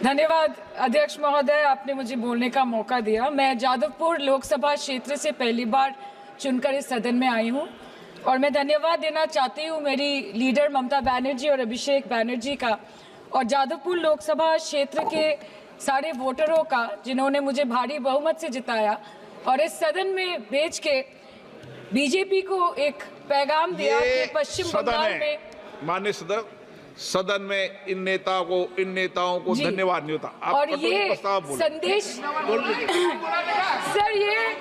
धन्यवाद अध्यक्ष महोदय, आपने मुझे बोलने का मौका दिया। मैं जादवपुर लोकसभा क्षेत्र से पहली बार चुनकर इस सदन में आई हूं और मैं धन्यवाद देना चाहती हूं मेरी लीडर ममता बनर्जी और अभिषेक बनर्जी का और जादवपुर लोकसभा क्षेत्र के सारे वोटरों का जिन्होंने मुझे भारी बहुमत से जिताया और इस सदन में भेज के बीजेपी को एक पैगाम दिया कि पश्चिम बंगाल में माननीय सदन में इन नेताओं को धन्यवाद नहीं होता। आप और ये संदेश सर ये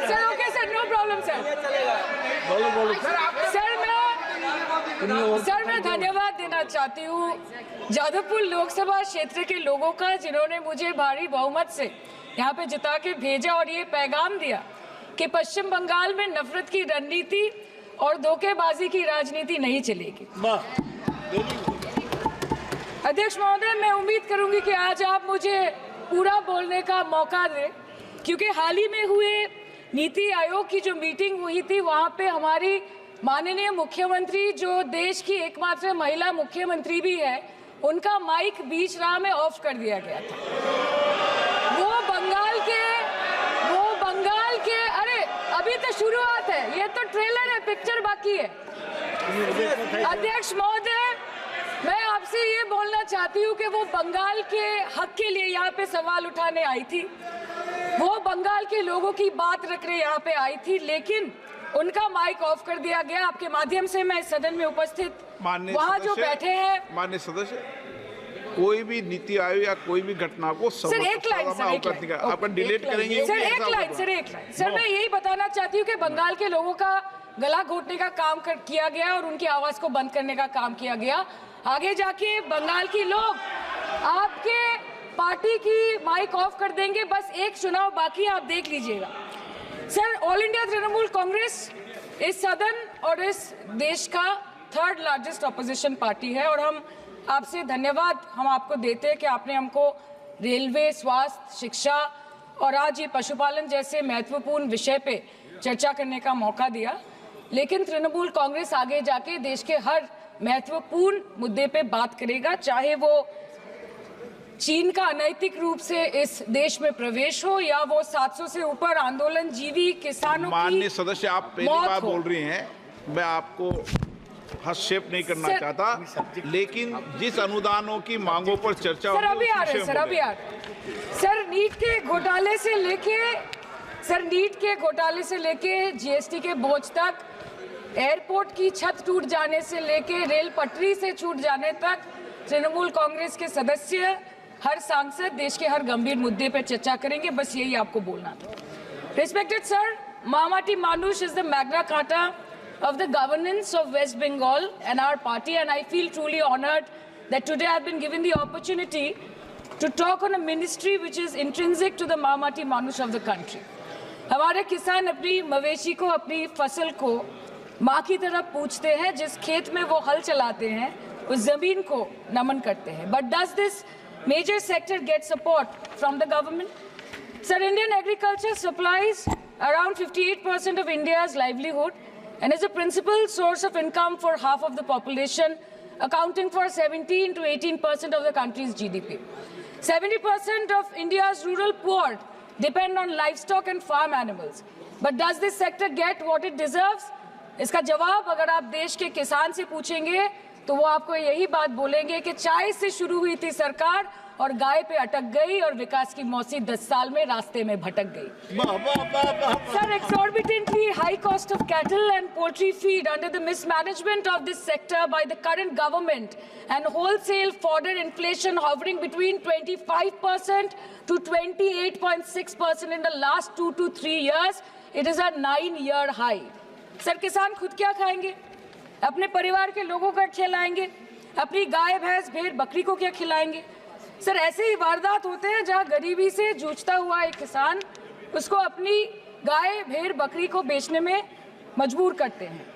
sir okay sir, no problem sir. Sir मैं धन्यवाद देना चाहती हूँ जादवपुर लोकसभा क्षेत्र के लोगों का जिन्होंने मुझे भारी बहुमत से यहाँ पे जिता के भेजा और ये पैगाम दिया कि पश्चिम बंगाल में नफरत की रणनीति और धोखेबाजी की राजनीति नहीं चलेगी। अध्यक्ष महोदय, मैं उम्मीद करूंगी कि आज आप मुझे पूरा बोलने का मौका दें, क्योंकि हाल ही में हुए नीति आयोग की जो मीटिंग हुई थी वहां पे हमारी माननीय मुख्यमंत्री, जो देश की एकमात्र महिला मुख्यमंत्री भी है, उनका माइक बीच राह में ऑफ कर दिया गया था। वो बंगाल के अरे अभी तो शुरुआत है, ये तो ट्रेलर है, पिक्चर बाकी है। अध्यक्ष महोदय, मैं आपसे ये बोलना चाहती हूँ कि वो बंगाल के हक के लिए यहाँ पे सवाल उठाने आई थी, वो बंगाल के लोगों की बात रखने यहाँ पे आई थी, लेकिन उनका माइक ऑफ कर दिया गया। आपके माध्यम से मैं इस सदन में उपस्थित वहाँ जो बैठे हैं माननीय सदस्य, कोई भी नीति आयोग या कोई भी घटना को आपका डिलीट करेंगे। सर एक लाइन सर मैं यही बताना चाहती हूँ कि बंगाल के लोगों का गला घोटने का काम किया गया और उनकी आवाज को बंद करने का काम किया गया। आगे जाके बंगाल के लोग आपके पार्टी की माइक ऑफ कर देंगे। बस एक चुनाव बाकी है, आप देख लीजिएगा। Sir, all India Trinamool Congress इस सदन और इस देश का थर्ड लार्जेस्ट ऑपोजिशन पार्टी है और हम आपसे धन्यवाद हम आपको देते हैं कि आपने हमको रेलवे, स्वास्थ्य, शिक्षा और आज ये पशुपालन जैसे महत्वपूर्ण विषय पे चर्चा करने का मौका दिया। लेकिन तृणमूल कांग्रेस आगे जाके देश के हर महत्वपूर्ण मुद्दे पे बात करेगा, चाहे वो चीन का अनैतिक रूप से इस देश में प्रवेश हो या वो 700 से ऊपर आंदोलन जीवी किसानों की। माननीय सदस्य, आप पहली बार बोल रही हैं, मैं आपको हस्तक्षेप नहीं करना चाहता, लेकिन जिस अनुदानों की मांगों पर चर्चा सर अभी आ रहे हैं सर नीट के घोटाले से लेके जीएसटी के बोझ तक, एयरपोर्ट की छत टूट जाने से लेके रेल पटरी से छूट जाने तक तृणमूल कांग्रेस के सदस्य, हर सांसद देश के हर गंभीर मुद्दे पर चर्चा करेंगे। बस यही आपको बोलना था। रिस्पेक्टेड सर, मामाटी मानुष is the Magna carta of the governance of West Bengal and our party, and I feel truly honored that today I've been given the opportunity to talk on a ministry which is intrinsic to the Mamati Manush of the country. हमारे किसान अपनी मवेशी को, अपनी फसल को माँ की तरह पूछते हैं, जिस खेत में वो हल चलाते हैं उस जमीन को नमन करते हैं। But does this major sector get support from the government? Sir, Indian agriculture supplies around 58% of India's livelihood and is a principal source of income for half of the population, accounting for 17 to 18% of the country's GDP. 70% of India's rural poor depend on livestock and farm animals. But does this sector get what it deserves? इसका जवाब अगर आप देश के किसान से पूछेंगे तो वो आपको यही बात बोलेंगे कि चाय से शुरू हुई थी सरकार और गाय पे अटक गई और विकास की मौसी 10 साल में रास्ते में भटक गई। Sir, exorbitantly high cost of cattle and poultry feed under the mismanagement of this sector by the current government and wholesale fodder inflation hovering between 25% to 28.6% in the last 2 to 3 years, it is a 9-year high. Sir, किसान खुद क्या खाएंगे? अपने परिवार के लोगों का खिलाएंगे? अपनी गाय, भैंस, भेड़, बकरी को क्या खिलाएंगे? सर, ऐसे ही वारदात होते हैं जहां गरीबी से जूझता हुआ एक किसान उसको अपनी गाय, भेड़, बकरी को बेचने में मजबूर करते हैं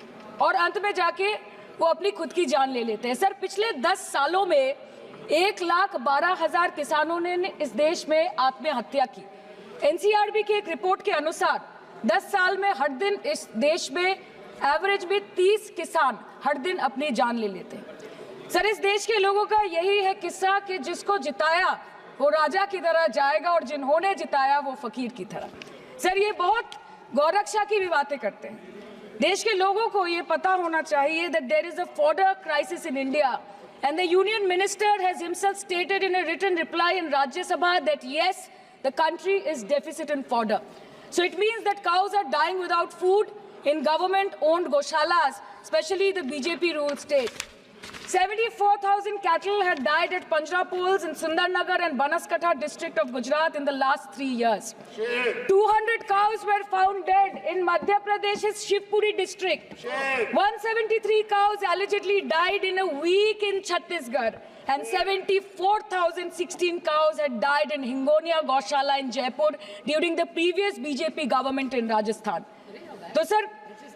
और अंत में जाके वो अपनी खुद की जान ले लेते हैं। सर, पिछले 10 सालों में 1,12,000 किसानों ने इस देश में आत्महत्या की। एनसीआरबी की एक रिपोर्ट के अनुसार 10 साल में हर दिन इस देश में एवरेज में 30 किसान हर दिन अपनी जान ले लेते हैं। सर, इस देश के लोगों का यही है किस्सा कि जिसको जिताया वो राजा की तरह जाएगा और जिन्होंने जिताया वो फकीर की तरह। सर, ये बहुत गौरक्षा की भी बातें करते हैं। देश के लोगों को ये पता होना चाहिए that there is a fodder crisis in India, and the union minister has himself stated in a written reply in Rajya Sabha that yes, the country is deficit in fodder. So it means that cows are dying without food in government-owned goshalas, especially the BJP-ruled state. 74,000 cattle had died at Panjrapols in Sundarnagar and Banaskantha district of Gujarat in the last 3 years. 200 cows were found dead in Madhya Pradesh's Shivpuri district. 173 cows allegedly died in a week in Chhattisgarh. And 74,016 cows had died in Hingonia Gaushala in Jaipur during the previous BJP government in Rajasthan. तो sir,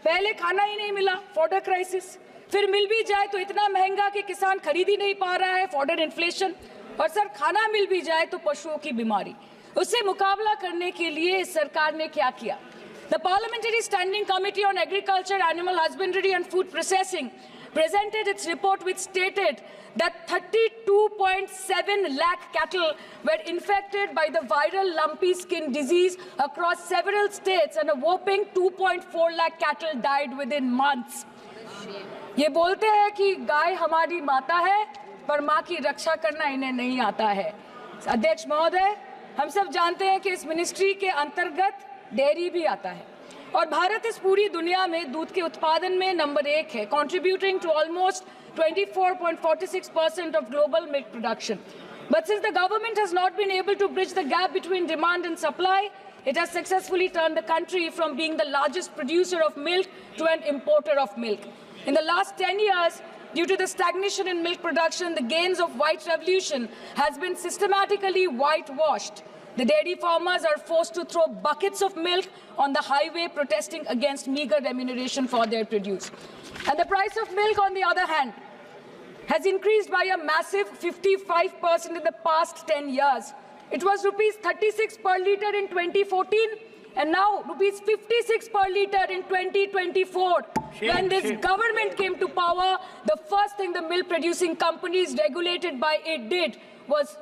पहले खाना ही नहीं मिला, fodder crisis, फिर मिल भी जाए तो इतना महंगा कि किसान खरीद ही नहीं पा रहा है, फॉडर इन्फ्लेशन, और सर खाना मिल भी जाए तो पशुओं की बीमारी। उससे मुकाबला करने के लिए इस सरकार ने क्या किया? The Parliamentary Standing Committee on Agriculture, Animal Husbandry and Food Processing presented its report which stated that 32.7 lakh cattle were infected by the viral lumpy skin disease across several states, and a whopping 2.4 lakh cattle died within months. ये बोलते हैं कि गाय हमारी माता है, पर माँ की रक्षा करना इन्हें नहीं आता है। अध्यक्ष महोदय, हम सब जानते हैं कि इस मिनिस्ट्री के अंतर्गत डेयरी भी आता है, और भारत इस पूरी दुनिया में दूध के उत्पादन में नंबर 1 है, contributing to almost 24.46% of global milk production. But since the government has not been able to bridge the gap between demand and supply, it has successfully turned the country from being the largest producer of milk to an importer of milk. In the last 10 years, due to the stagnation in milk production, the gains of white revolution has been systematically whitewashed. The dairy farmers are forced to throw buckets of milk on the highway, protesting against meager remuneration for their produce. And the price of milk, on the other hand, has increased by a massive 55% in the past 10 years. It was rupees 36 per litre in 2014, and now rupees 56 per litre in 2024. When this government came to power, the first thing the milk producing companies regulated by it did was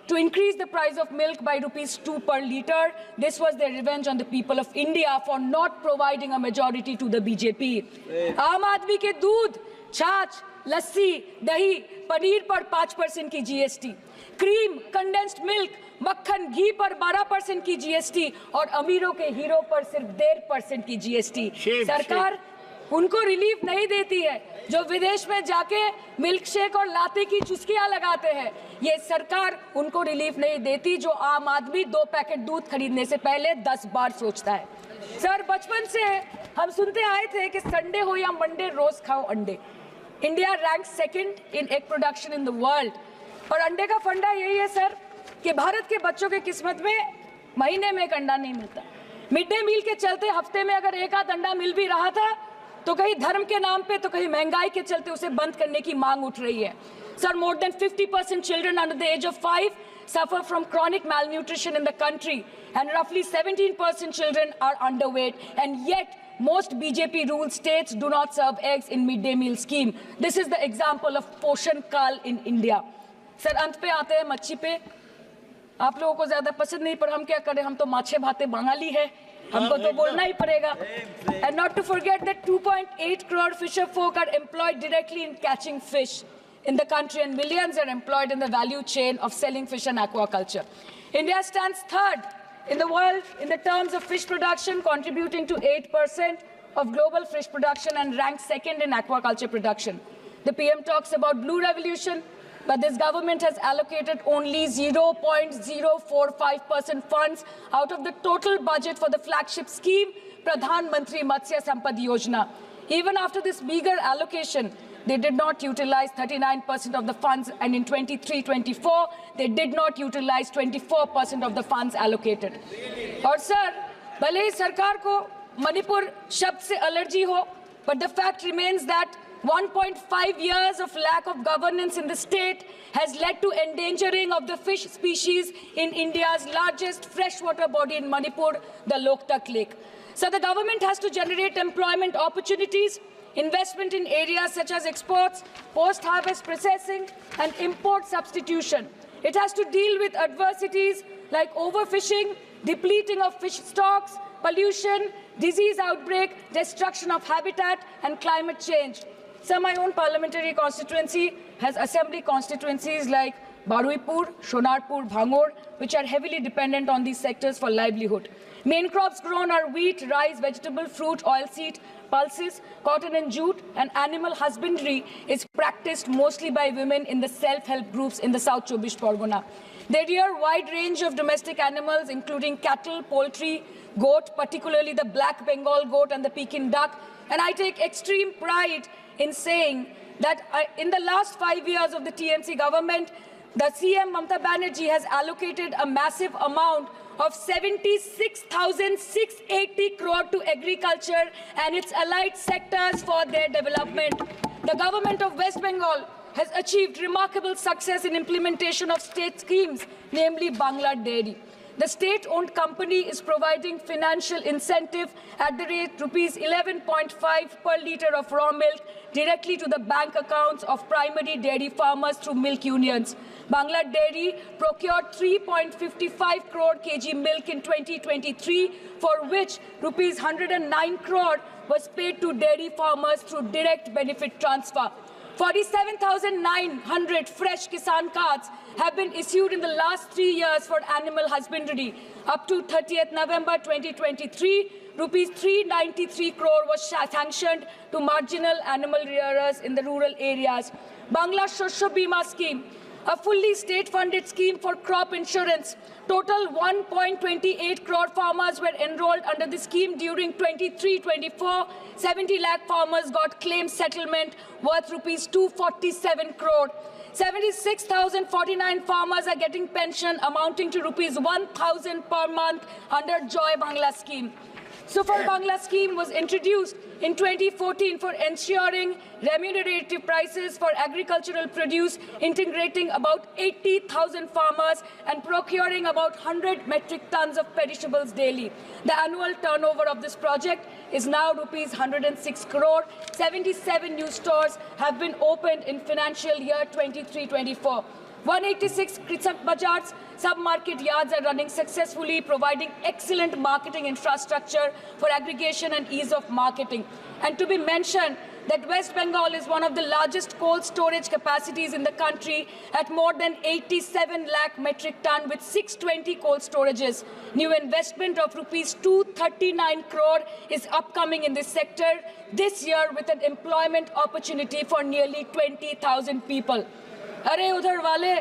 to increase the price of milk by rupees 2 per litre. This was their revenge on the people of India for not providing a majority to the BJP. आम आदमी के दूध, छाछ, लस्सी, दही, पनीर पर 5% की GST, cream, condensed milk, मक्खन, घी पर 12% की GST, और अमीरों के हीरो पर सिर्फ 1.5% की GST। सरकार उनको रिलीफ नहीं देती है जो विदेश में जाके मिल्क शेक और लाते की चुस्कियां लगाते हैं। ये सरकार उनको रिलीफ नहीं देती जो आम आदमी 2 पैकेट दूध खरीदने से पहले 10 बार सोचता है। सर, बचपन से हम सुनते आए थे कि संडे हो या मंडे रोज खाओ अंडे। India rank 2nd in egg production in the world, और अंडे का फंडा यही है सर कि भारत के बच्चों के किस्मत में महीने में एक अंडा नहीं मिलता। मिड डे मील के चलते हफ्ते में अगर एक आध अंडा मिल भी रहा था तो कहीं धर्म के नाम पे तो कहीं महंगाई के चलते उसे बंद करने की मांग उठ रही है। Sir, more than 50% children under the age of 5 suffer from chronic malnutrition in the country, and roughly 17% children are underweight, and yet most BJP-ruled states do not serve eggs in midday meal scheme. This is the example of Poshan Kal in India. Sir, अंत पे आते हैं मच्छी पे। आप लोगों को ज्यादा पसंद नहीं, पर हम क्या करें, हम तो माछे भाते बंगाली है, हमको तो बोलना ही पड़ेगा। And not to forget that 2.8 crore fisher folk are employed directly in catching fish in the country, and millions are employed in the value chain of selling fish and aquaculture. India stands 3rd in the world in the terms of fish production, contributing to 8% of global fish production, and ranks 2nd in aquaculture production. The PM talks about blue revolution, but this government has allocated only 0.045% funds out of the total budget for the flagship scheme, Pradhan Mantri Matsya Sampad Yojana. Even after this meager allocation, they did not utilize 39% of the funds, and in 23-24, they did not utilize 24% of the funds allocated. और sir, भले ही सरकार को मणिपुर शब्द से allergy हो, but the fact remains that 1.5 years of lack of governance in the state has led to endangering of the fish species in India's largest freshwater body in Manipur, the Loktak Lake. So the government has to generate employment opportunities, investment in areas such as exports, post-harvest processing, and import substitution. It has to deal with adversities like overfishing, depleting of fish stocks, pollution, disease outbreak, destruction of habitat, and climate change. So my own parliamentary constituency has assembly constituencies like Baruipur, Shonarpur, Bhangor, which are heavily dependent on these sectors for livelihood. Main crops grown are wheat, rice, vegetable, fruit, oilseed, pulses, cotton and jute, and animal husbandry is practiced mostly by women in the self-help groups in the South Chobbish Pargona. They rear a wide range of domestic animals, including cattle, poultry, goat, particularly the black Bengal goat and the Pekin duck. And I take extreme pride in saying that in the last 5 years of the TMC government, the CM Mamata Banerjee has allocated a massive amount of 76,680 crore to agriculture and its allied sectors for their development. The government of West Bengal has achieved remarkable success in implementation of state schemes, namely Bangla Dairy. The state-owned company is providing financial incentive at the rate rupees 11.5 per litre of raw milk directly to the bank accounts of primary dairy farmers through milk unions. Bangla Dairy procured 3.55 crore kg milk in 2023, for which rupees 109 crore was paid to dairy farmers through direct benefit transfer. 47,900 fresh Kisan cards have been issued in the last 3 years for animal husbandry. Up to 30th November 2023, rupees 393 crore was sanctioned to marginal animal rearers in the rural areas. Bangla Shosho Bima Scheme, a fully state-funded scheme for crop insurance. Total 1.28 crore farmers were enrolled under the scheme during 23-24. 70 lakh farmers got claim settlement worth rupees 247 crore. 76,049 farmers are getting pension amounting to rupees 1,000 per month under Joy Bangla scheme. Super Bangla scheme was introduced in 2014 for ensuring remunerative prices for agricultural produce, integrating about 80,000 farmers and procuring about 100 metric tons of perishables daily. The annual turnover of this project is now rupees 106 crore. 77 new stores have been opened in financial year 23-24. 186 Krisak Bazars sub-market yards are running successfully, providing excellent marketing infrastructure for aggregation and ease of marketing. And to be mentioned that West Bengal is one of the largest cold storage capacities in the country at more than 87 lakh metric ton with 620 cold storages. New investment of rupees 239 crore is upcoming in this sector this year with an employment opportunity for nearly 20,000 people. अरे उधर वाले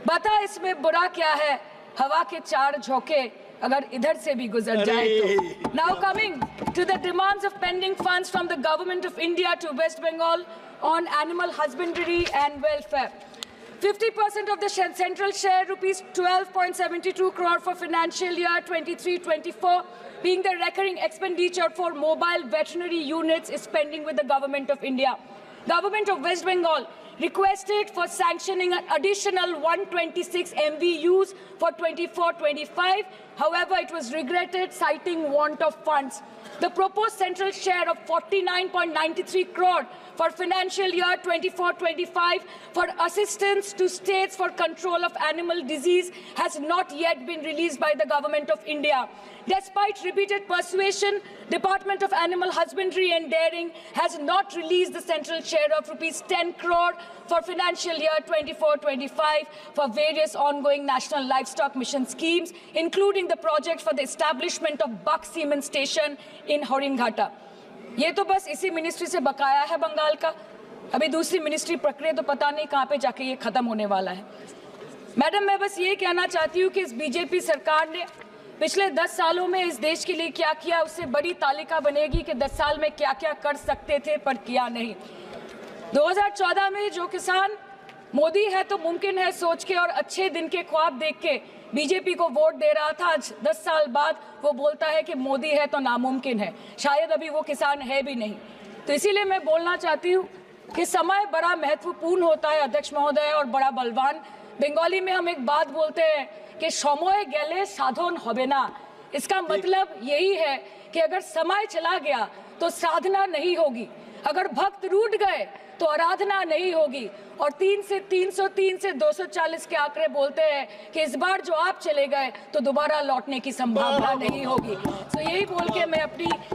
बता इसमें बुरा क्या है हवा के चार झोंके अगर इधर से भी गुजर जाए तो Now coming to the demands of pending funds from the government of India to West Bengal on animal husbandry and welfare. 50% of the central share, rupees 12.72 crore for financial year 23-24, being the recurring expenditure for mobile veterinary units is pending with the government of India. Government of West Bengal requested for sanctioning an additional 126 MVUs for 24-25. However, it was regretted, citing want of funds. The proposed central share of 49.93 crore for financial year 24-25 for assistance to states for control of animal disease has not yet been released by the government of India. Despite repeated persuasion, Department of Animal Husbandry and Dairying has not released the central share of rupees 10 crore for financial year 24-25 for various ongoing national livestock mission schemes, including the project for the establishment of Buck Semen Station in Horinghata. ये तो बस इसी ministry से बकाया है बंगाल का. अभी दूसरी मिनिस्ट्री प्रक्रिया तो पता नहीं कहाँ पे जाके ये खत्म होने वाला है. मैडम, मैं बस ये कहना चाहती हूँ कि इस बीजेपी सरकार ने पिछले 10 सालों में इस देश के लिए क्या किया, उससे बड़ी तालिका बनेगी कि 10 साल में क्या क्या कर सकते थे पर किया नहीं. 2014 में जो किसान मोदी है तो मुमकिन है सोच के और अच्छे दिन के ख्वाब देख के बीजेपी को वोट दे रहा था, आज 10 साल बाद वो बोलता है कि मोदी है तो नामुमकिन है. शायद अभी वो किसान है भी नहीं. तो इसीलिए मैं बोलना चाहती हूँ कि समय बड़ा महत्वपूर्ण होता है अध्यक्ष महोदय और बड़ा बलवान. बंगाली में हम एक बात बोलते हैं कि समय गेले साधन होबे ना. इसका मतलब यही है कि अगर समय चला गया तो साधना नहीं होगी, अगर भक्त रूठ गए तो आराधना नहीं होगी। और 3 से 303 से 240 के आंकड़े बोलते हैं कि इस बार जो आप चले गए तो दोबारा लौटने की संभावना नहीं होगी। तो यही बोल के मैं अपनी